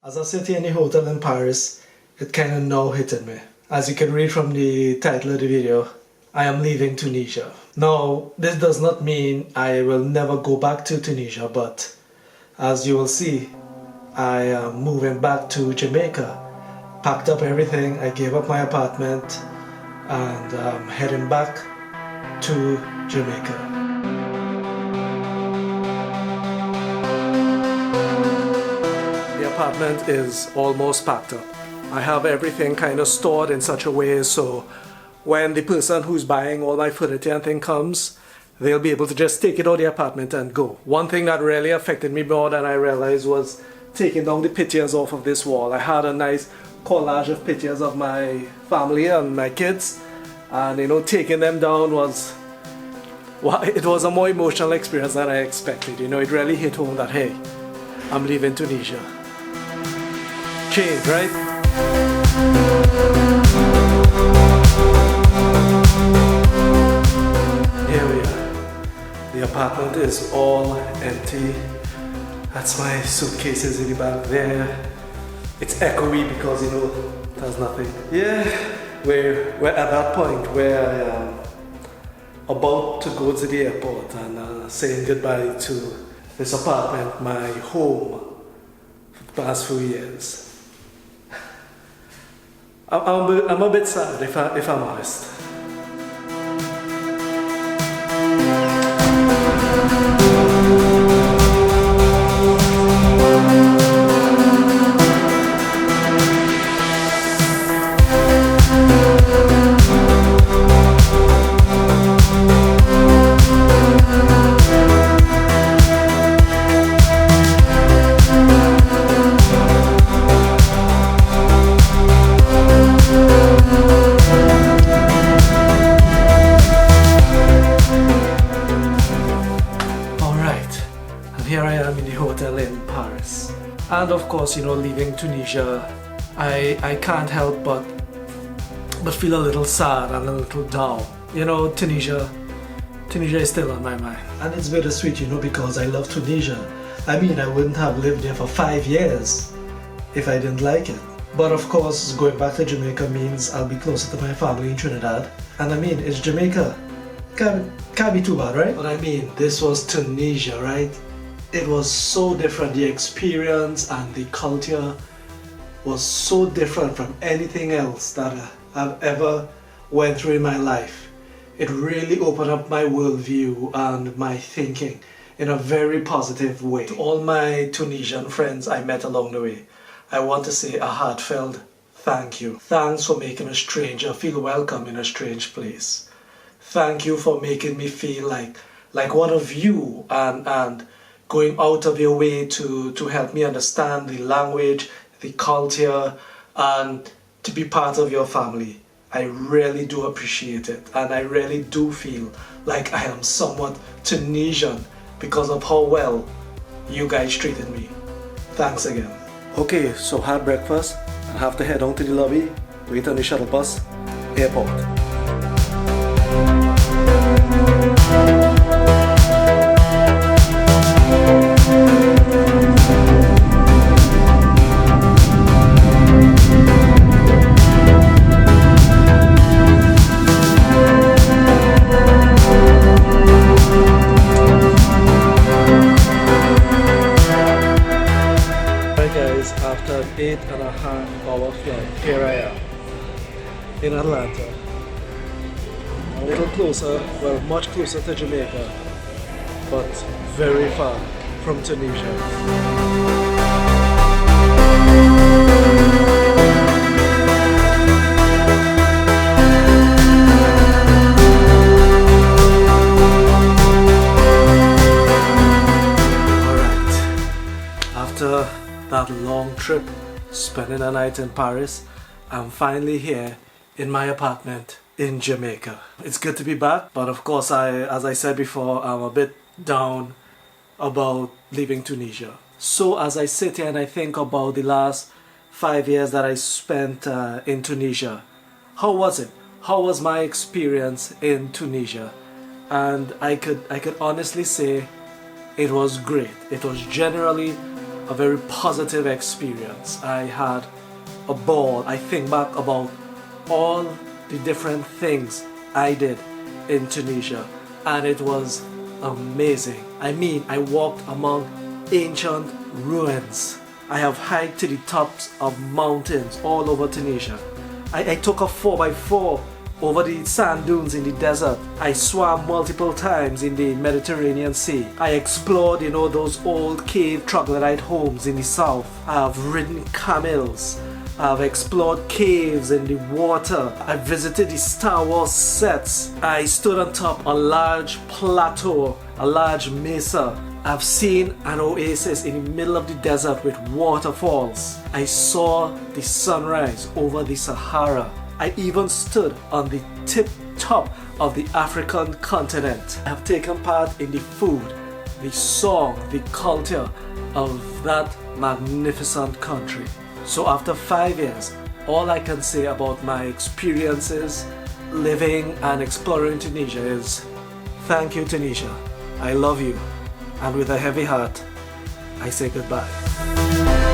As I sit here in the hotel in Paris, it kind of now hitting me. As you can read from the title of the video, I am leaving Tunisia. Now, this does not mean I will never go back to Tunisia, but as you will see, I am moving back to Jamaica. Packed up everything, I gave up my apartment, and I'm heading back to Jamaica. The apartment is almost packed up. I have everything kind of stored in such a way so when the person who's buying all my furniture and thing comes, they'll be able to just take it out of the apartment and go. One thing that really affected me more than I realized was taking down the pictures off of this wall. I had a nice collage of pictures of my family and my kids, and taking them down was, well, it was a more emotional experience than I expected. It really hit home that, hey, I'm leaving Tunisia. Change, right? Here we are. The apartment is all empty. That's my suitcases in the back there. It's echoey because there's nothing. Yeah, we're at that point where I am about to go to the airport and saying goodbye to this apartment, my home for the past few years. I'm a bit sad if I'm honest. Here I am in the hotel in Paris, and of course, leaving Tunisia, I can't help but feel a little sad and a little down. Tunisia is still on my mind, and it's bittersweet, because I love Tunisia. I wouldn't have lived there for 5 years if I didn't like it. But of course, going back to Jamaica means I'll be closer to my family in Trinidad, and it's Jamaica. Can't be too bad, right? But this was Tunisia, right? It was so different. The experience and the culture was so different from anything else that I've ever went through in my life. It really opened up my worldview and my thinking in a very positive way. To all my Tunisian friends I met along the way, I want to say a heartfelt thank you. Thanks for making a stranger feel welcome in a strange place. Thank you for making me feel like one of you and going out of your way to help me understand the language, the culture, and to be part of your family. I really do appreciate it, and I really do feel like I am somewhat Tunisian because of how well you guys treated me. Thanks again. Okay, so had breakfast and have to head on to the lobby, wait on the shuttle bus, airport. After an 8.5-hour flight, here I am in Atlanta, a little closer, well, much closer to Jamaica, but very far from Tunisia. After that long trip, spending a night in Paris, I'm finally here in my apartment in Jamaica. It's good to be back, but of course, as I said before, I'm a bit down about leaving Tunisia. So as I sit here and I think about the last 5 years that I spent in Tunisia, how was it? How was my experience in Tunisia? And I could honestly say it was great. It was generally a very positive experience. I had a ball. I think back about all the different things I did in Tunisia, and it was amazing. I mean, I walked among ancient ruins. I have hiked to the tops of mountains all over Tunisia. I took a 4x4 over the sand dunes in the desert. I swam multiple times in the Mediterranean Sea. I explored, those old cave troglodyte homes in the south. I've ridden camels. I've explored caves in the water. I visited the Star Wars sets. I stood on top of a large plateau, a large mesa. I've seen an oasis in the middle of the desert with waterfalls. I saw the sunrise over the Sahara. I even stood on the tip top of the African continent. I have taken part in the food, the song, the culture of that magnificent country. So after 5 years, all I can say about my experiences living and exploring Tunisia is thank you, Tunisia. I love you. And with a heavy heart, I say goodbye.